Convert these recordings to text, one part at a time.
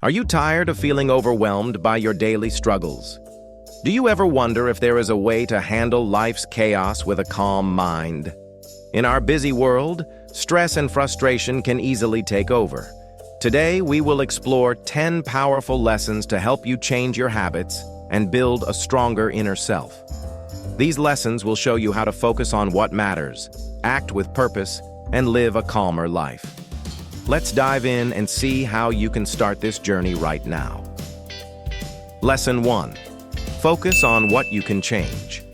Are you tired of feeling overwhelmed by your daily struggles? Do you ever wonder if there is a way to handle life's chaos with a calm mind? In our busy world, stress and frustration can easily take over. Today, we will explore 10 powerful lessons to help you change your habits and build a stronger inner self. These lessons will show you how to focus on what matters, act with purpose, and live a calmer life. Let's dive in and see how you can start this journey right now. Lesson 1. Focus on what you can change.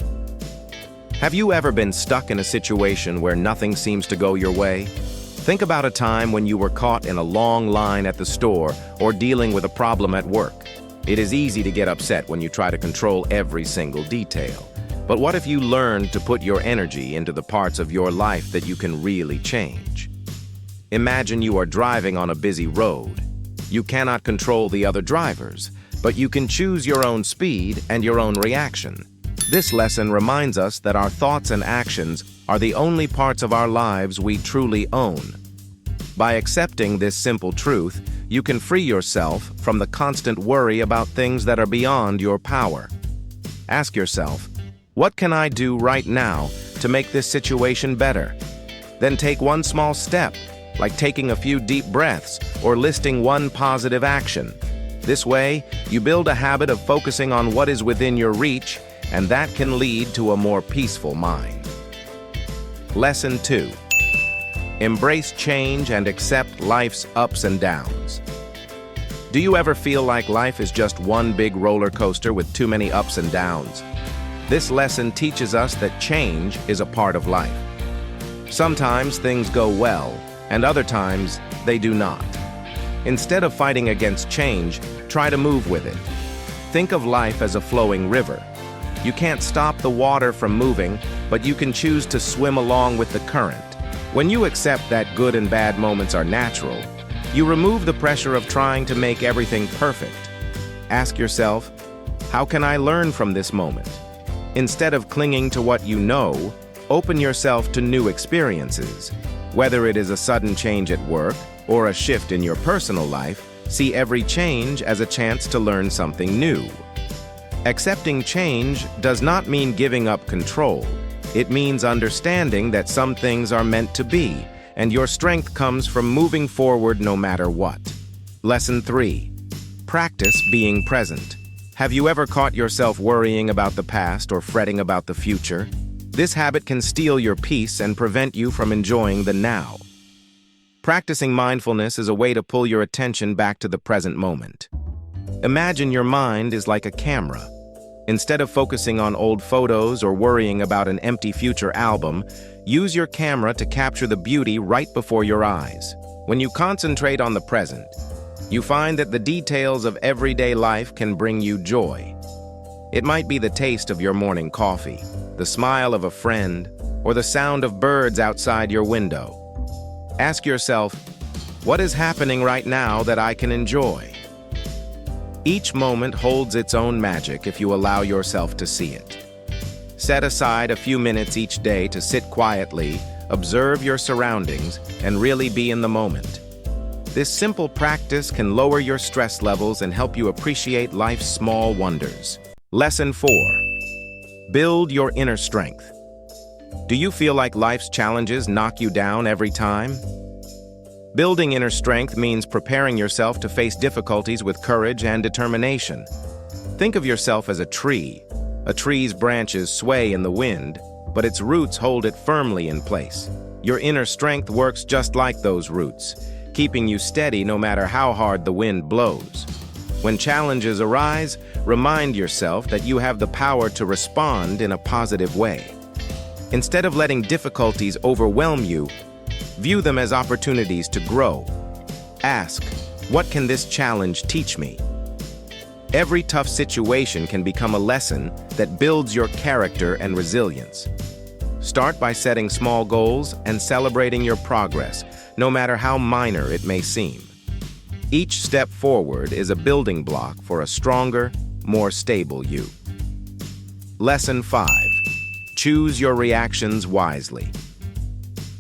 Have you ever been stuck in a situation where nothing seems to go your way? Think about a time when you were caught in a long line at the store or dealing with a problem at work. It is easy to get upset when you try to control every single detail. But what if you learned to put your energy into the parts of your life that you can really change? Imagine you are driving on a busy road. You cannot control the other drivers, but you can choose your own speed and your own reaction. This lesson reminds us that our thoughts and actions are the only parts of our lives we truly own. By accepting this simple truth, you can free yourself from the constant worry about things that are beyond your power. Ask yourself, what can I do right now to make this situation better? Then take one small step, like taking a few deep breaths or listing one positive action. This way, you build a habit of focusing on what is within your reach, and that can lead to a more peaceful mind. Lesson 2. Embrace change and accept life's ups and downs. Do you ever feel like life is just one big roller coaster with too many ups and downs? This lesson teaches us that change is a part of life. Sometimes things go well, and other times they do not. Instead of fighting against change, try to move with it. Think of life as a flowing river. You can't stop the water from moving, but you can choose to swim along with the current. When you accept that good and bad moments are natural, you remove the pressure of trying to make everything perfect. Ask yourself, how can I learn from this moment? Instead of clinging to what you know, open yourself to new experiences. Whether it is a sudden change at work or a shift in your personal life, see every change as a chance to learn something new. Accepting change does not mean giving up control. It means understanding that some things are meant to be, and your strength comes from moving forward no matter what. Lesson 3. Practice being present. Have you ever caught yourself worrying about the past or fretting about the future? This habit can steal your peace and prevent you from enjoying the now. Practicing mindfulness is a way to pull your attention back to the present moment. Imagine your mind is like a camera. Instead of focusing on old photos or worrying about an empty future album, use your camera to capture the beauty right before your eyes. When you concentrate on the present, you find that the details of everyday life can bring you joy. It might be the taste of your morning coffee, the smile of a friend, or the sound of birds outside your window. Ask yourself, what is happening right now that I can enjoy? Each moment holds its own magic if you allow yourself to see it. Set aside a few minutes each day to sit quietly, observe your surroundings, and really be in the moment. This simple practice can lower your stress levels and help you appreciate life's small wonders. Lesson 4. Build your inner strength. Do you feel like life's challenges knock you down every time? Building inner strength means preparing yourself to face difficulties with courage and determination. Think of yourself as a tree. A tree's branches sway in the wind, but its roots hold it firmly in place. Your inner strength works just like those roots, keeping you steady no matter how hard the wind blows. When challenges arise, remind yourself that you have the power to respond in a positive way. Instead of letting difficulties overwhelm you, view them as opportunities to grow. Ask, what can this challenge teach me? Every tough situation can become a lesson that builds your character and resilience. Start by setting small goals and celebrating your progress, no matter how minor it may seem. Each step forward is a building block for a stronger, more stable you. Lesson 5. Choose your reactions wisely.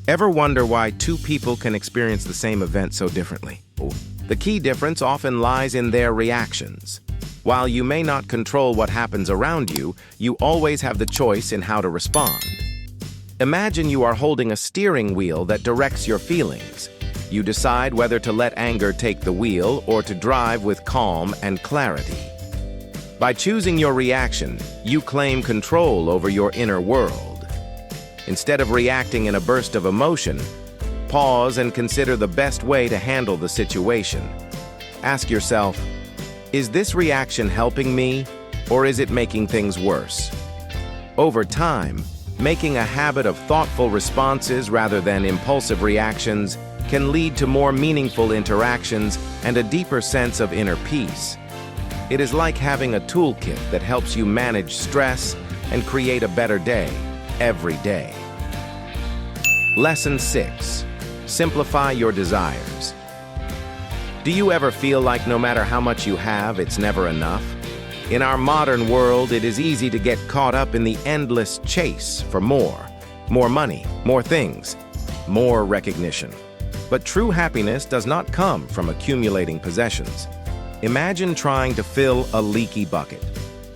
Ever wonder why two people can experience the same event so differently? The key difference often lies in their reactions. While you may not control what happens around you, you always have the choice in how to respond. Imagine you are holding a steering wheel that directs your feelings. You decide whether to let anger take the wheel or to drive with calm and clarity. By choosing your reaction, you claim control over your inner world. Instead of reacting in a burst of emotion, pause and consider the best way to handle the situation. Ask yourself, is this reaction helping me, or is it making things worse? Over time, making a habit of thoughtful responses rather than impulsive reactions can lead to more meaningful interactions and a deeper sense of inner peace. It is like having a toolkit that helps you manage stress and create a better day every day. Lesson 6. Simplify your desires. Do you ever feel like no matter how much you have, it's never enough? In our modern world, it is easy to get caught up in the endless chase for more. More money, more things, more recognition. But true happiness does not come from accumulating possessions. Imagine trying to fill a leaky bucket.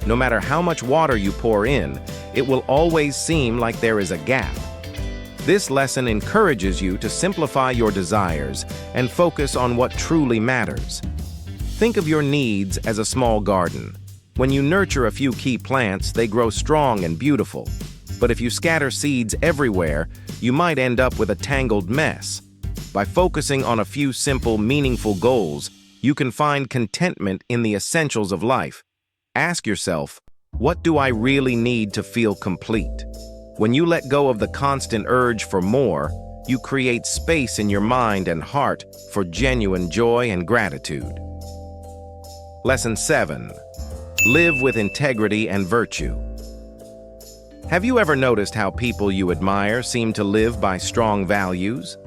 No matter how much water you pour in, it will always seem like there is a gap. This lesson encourages you to simplify your desires and focus on what truly matters. Think of your needs as a small garden. When you nurture a few key plants, they grow strong and beautiful. But if you scatter seeds everywhere, you might end up with a tangled mess. By focusing on a few simple, meaningful goals, you can find contentment in the essentials of life. Ask yourself, what do I really need to feel complete? When you let go of the constant urge for more, you create space in your mind and heart for genuine joy and gratitude. Lesson 7. Live with integrity and virtue. Have you ever noticed how people you admire seem to live by strong values?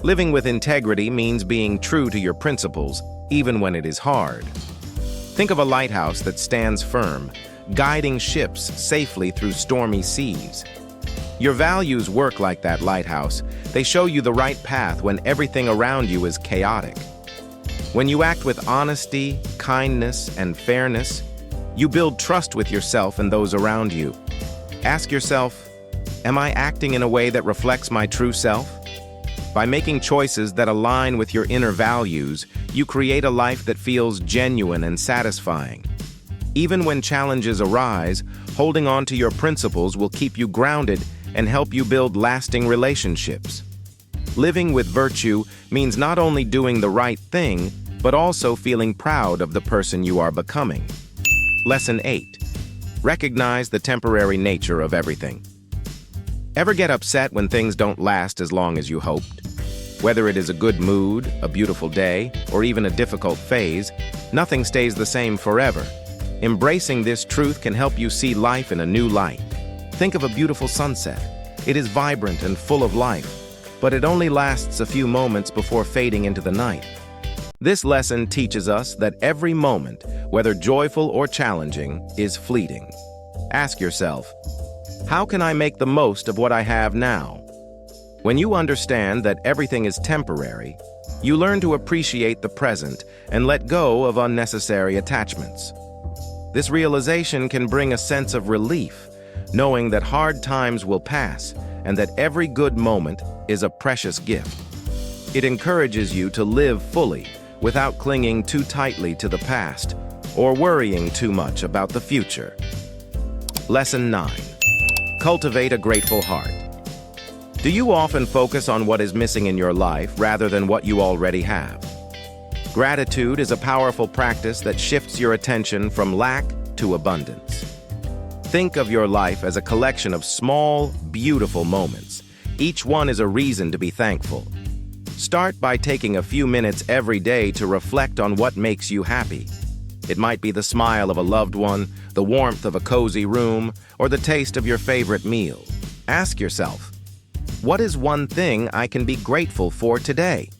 Living with integrity means being true to your principles, even when it is hard. Think of a lighthouse that stands firm, guiding ships safely through stormy seas. Your values work like that lighthouse. They show you the right path when everything around you is chaotic. When you act with honesty, kindness, and fairness, you build trust with yourself and those around you. Ask yourself, am I acting in a way that reflects my true self? By making choices that align with your inner values, you create a life that feels genuine and satisfying. Even when challenges arise, holding on to your principles will keep you grounded and help you build lasting relationships. Living with virtue means not only doing the right thing, but also feeling proud of the person you are becoming. Lesson 8. Recognize the temporary nature of everything. Ever get upset when things don't last as long as you hoped? Whether it is a good mood, a beautiful day, or even a difficult phase, nothing stays the same forever. Embracing this truth can help you see life in a new light. Think of a beautiful sunset. It is vibrant and full of life, but it only lasts a few moments before fading into the night. This lesson teaches us that every moment, whether joyful or challenging, is fleeting. Ask yourself, how can I make the most of what I have now? When you understand that everything is temporary, you learn to appreciate the present and let go of unnecessary attachments. This realization can bring a sense of relief, knowing that hard times will pass and that every good moment is a precious gift. It encourages you to live fully without clinging too tightly to the past or worrying too much about the future. Lesson 9. Cultivate a grateful heart. Do you often focus on what is missing in your life rather than what you already have? Gratitude is a powerful practice that shifts your attention from lack to abundance. Think of your life as a collection of small, beautiful moments. Each one is a reason to be thankful. Start by taking a few minutes every day to reflect on what makes you happy. It might be the smile of a loved one, the warmth of a cozy room, or the taste of your favorite meal. Ask yourself, what is one thing I can be grateful for today?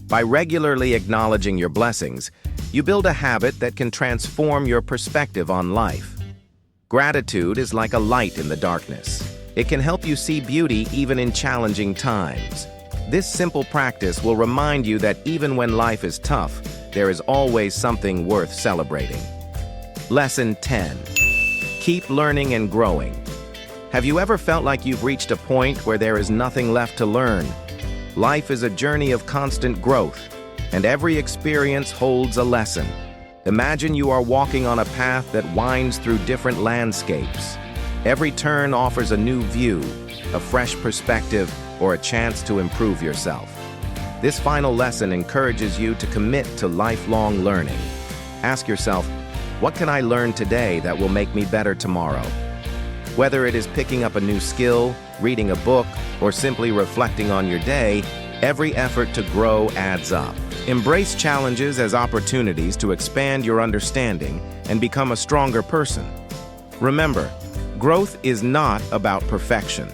By regularly acknowledging your blessings, you build a habit that can transform your perspective on life. Gratitude is like a light in the darkness. It can help you see beauty even in challenging times. This simple practice will remind you that even when life is tough, there is always something worth celebrating. Lesson 10. Keep learning and growing. Have you ever felt like you've reached a point where there is nothing left to learn? Life is a journey of constant growth, and every experience holds a lesson. Imagine you are walking on a path that winds through different landscapes. Every turn offers a new view, a fresh perspective, or a chance to improve yourself. This final lesson encourages you to commit to lifelong learning. Ask yourself, what can I learn today that will make me better tomorrow? Whether it is picking up a new skill, reading a book, or simply reflecting on your day, every effort to grow adds up. Embrace challenges as opportunities to expand your understanding and become a stronger person. Remember, growth is not about perfection.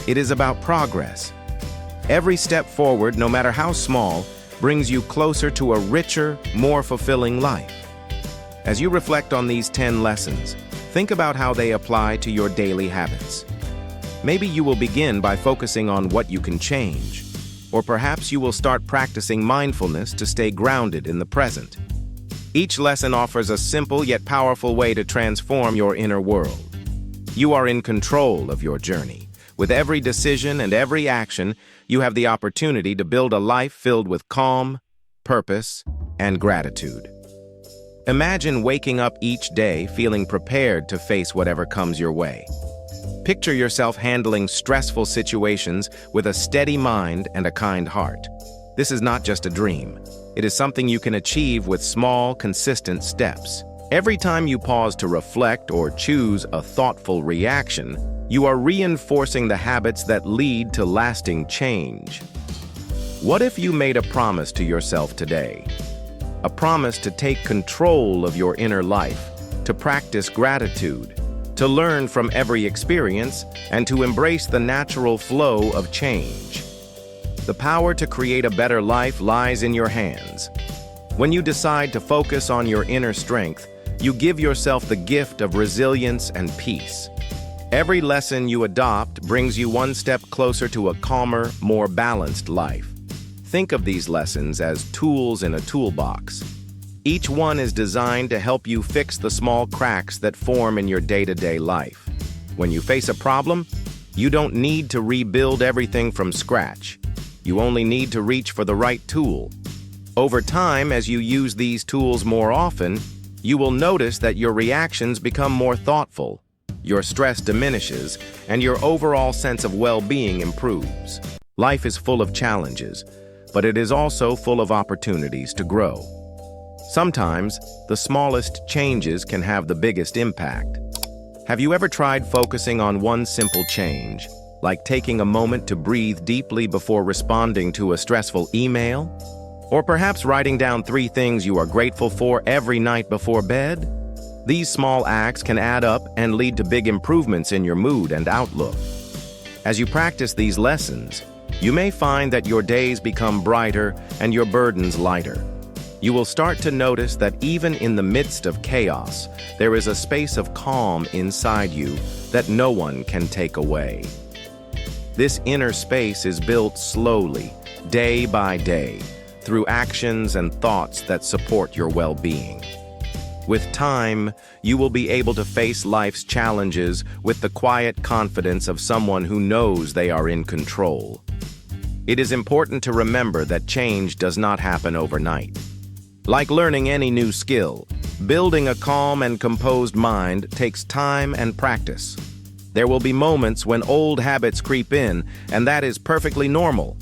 It is about progress. Every step forward, no matter how small, brings you closer to a richer, more fulfilling life. As you reflect on these 10 lessons, think about how they apply to your daily habits. Maybe you will begin by focusing on what you can change, or perhaps you will start practicing mindfulness to stay grounded in the present. Each lesson offers a simple yet powerful way to transform your inner world. You are in control of your journey. With every decision and every action, you have the opportunity to build a life filled with calm, purpose, and gratitude. Imagine waking up each day feeling prepared to face whatever comes your way. Picture yourself handling stressful situations with a steady mind and a kind heart. This is not just a dream. It is something you can achieve with small, consistent steps. Every time you pause to reflect or choose a thoughtful reaction, you are reinforcing the habits that lead to lasting change. What if you made a promise to yourself today? A promise to take control of your inner life, to practice gratitude, to learn from every experience, and to embrace the natural flow of change. The power to create a better life lies in your hands. When you decide to focus on your inner strength, you give yourself the gift of resilience and peace. Every lesson you adopt brings you one step closer to a calmer, more balanced life. Think of these lessons as tools in a toolbox. Each one is designed to help you fix the small cracks that form in your day-to-day life. When you face a problem, you don't need to rebuild everything from scratch. You only need to reach for the right tool. Over time, as you use these tools more often, you will notice that your reactions become more thoughtful, your stress diminishes, and your overall sense of well-being improves. Life is full of challenges, but it is also full of opportunities to grow. Sometimes, the smallest changes can have the biggest impact. Have you ever tried focusing on one simple change, like taking a moment to breathe deeply before responding to a stressful email? Or perhaps writing down 3 things you are grateful for every night before bed? These small acts can add up and lead to big improvements in your mood and outlook. As you practice these lessons, you may find that your days become brighter and your burdens lighter. You will start to notice that even in the midst of chaos, there is a space of calm inside you that no one can take away. This inner space is built slowly, day by day, through actions and thoughts that support your well-being. With time, you will be able to face life's challenges with the quiet confidence of someone who knows they are in control. It is important to remember that change does not happen overnight. Like learning any new skill, building a calm and composed mind takes time and practice. There will be moments when old habits creep in, and that is perfectly normal.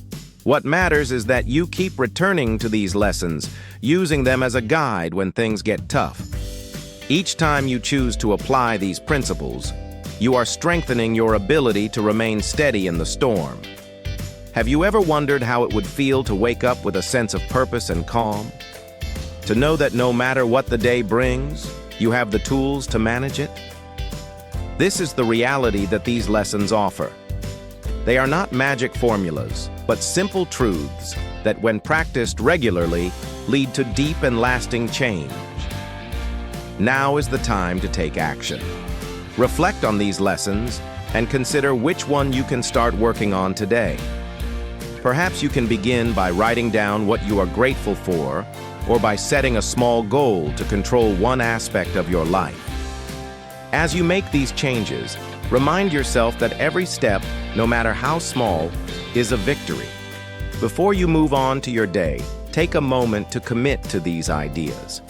What matters is that you keep returning to these lessons, using them as a guide when things get tough. Each time you choose to apply these principles, you are strengthening your ability to remain steady in the storm. Have you ever wondered how it would feel to wake up with a sense of purpose and calm? To know that no matter what the day brings, you have the tools to manage it? This is the reality that these lessons offer. They are not magic formulas, but simple truths that, when practiced regularly, lead to deep and lasting change. Now is the time to take action. Reflect on these lessons and consider which one you can start working on today. Perhaps you can begin by writing down what you are grateful for, or by setting a small goal to control one aspect of your life. As you make these changes, remind yourself that every step, no matter how small, is a victory. Before you move on to your day, take a moment to commit to these ideas.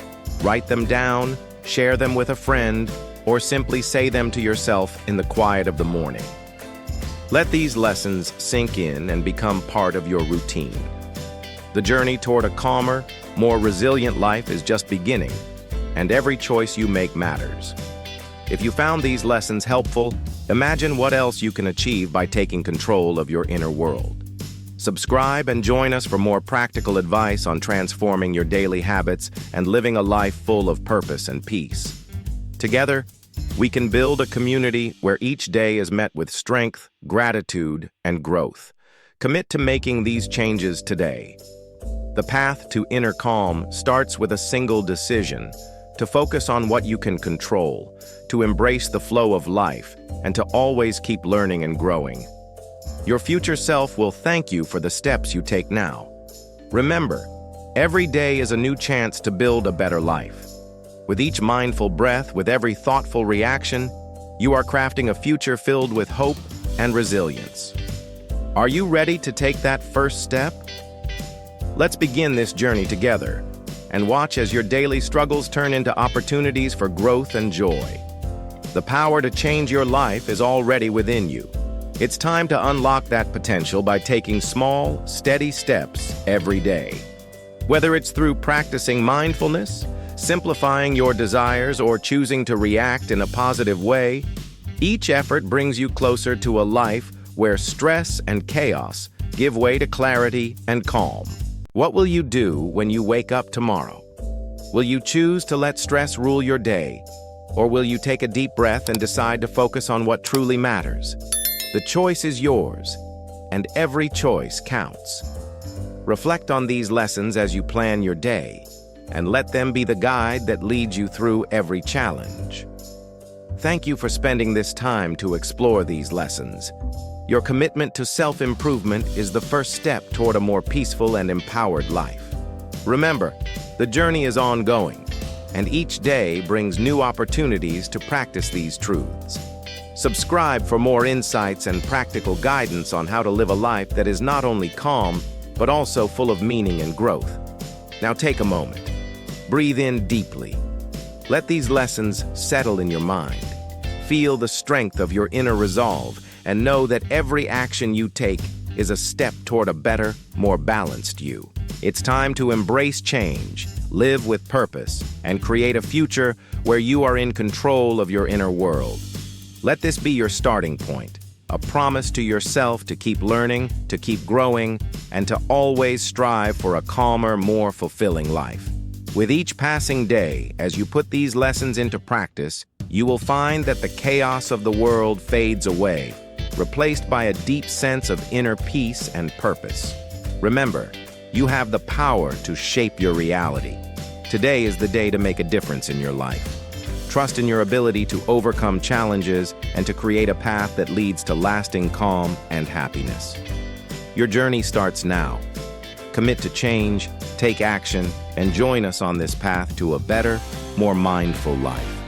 Write them down, share them with a friend, or simply say them to yourself in the quiet of the morning. Let these lessons sink in and become part of your routine. The journey toward a calmer, more resilient life is just beginning, and every choice you make matters. If you found these lessons helpful, imagine what else you can achieve by taking control of your inner world. Subscribe and join us for more practical advice on transforming your daily habits and living a life full of purpose and peace. Together, we can build a community where each day is met with strength, gratitude, and growth. Commit to making these changes today. The path to inner calm starts with a single decision: to focus on what you can control, to embrace the flow of life, and to always keep learning and growing. Your future self will thank you for the steps you take now. Remember, every day is a new chance to build a better life. With each mindful breath, with every thoughtful reaction, you are crafting a future filled with hope and resilience. Are you ready to take that first step? Let's begin this journey together and watch as your daily struggles turn into opportunities for growth and joy. The power to change your life is already within you. It's time to unlock that potential by taking small, steady steps every day. Whether it's through practicing mindfulness, simplifying your desires, or choosing to react in a positive way, each effort brings you closer to a life where stress and chaos give way to clarity and calm. What will you do when you wake up tomorrow? Will you choose to let stress rule your day, or will you take a deep breath and decide to focus on what truly matters? The choice is yours, and every choice counts. Reflect on these lessons as you plan your day, and let them be the guide that leads you through every challenge. Thank you for spending this time to explore these lessons. Your commitment to self-improvement is the first step toward a more peaceful and empowered life. Remember, the journey is ongoing, and each day brings new opportunities to practice these truths. Subscribe for more insights and practical guidance on how to live a life that is not only calm, but also full of meaning and growth. Now take a moment. Breathe in deeply. Let these lessons settle in your mind. Feel the strength of your inner resolve, and know that every action you take is a step toward a better, more balanced you. It's time to embrace change, live with purpose, and create a future where you are in control of your inner world. Let this be your starting point, a promise to yourself to keep learning, to keep growing, and to always strive for a calmer, more fulfilling life. With each passing day, as you put these lessons into practice, you will find that the chaos of the world fades away, replaced by a deep sense of inner peace and purpose. Remember, you have the power to shape your reality. Today is the day to make a difference in your life. Trust in your ability to overcome challenges and to create a path that leads to lasting calm and happiness. Your journey starts now. Commit to change, take action, and join us on this path to a better, more mindful life.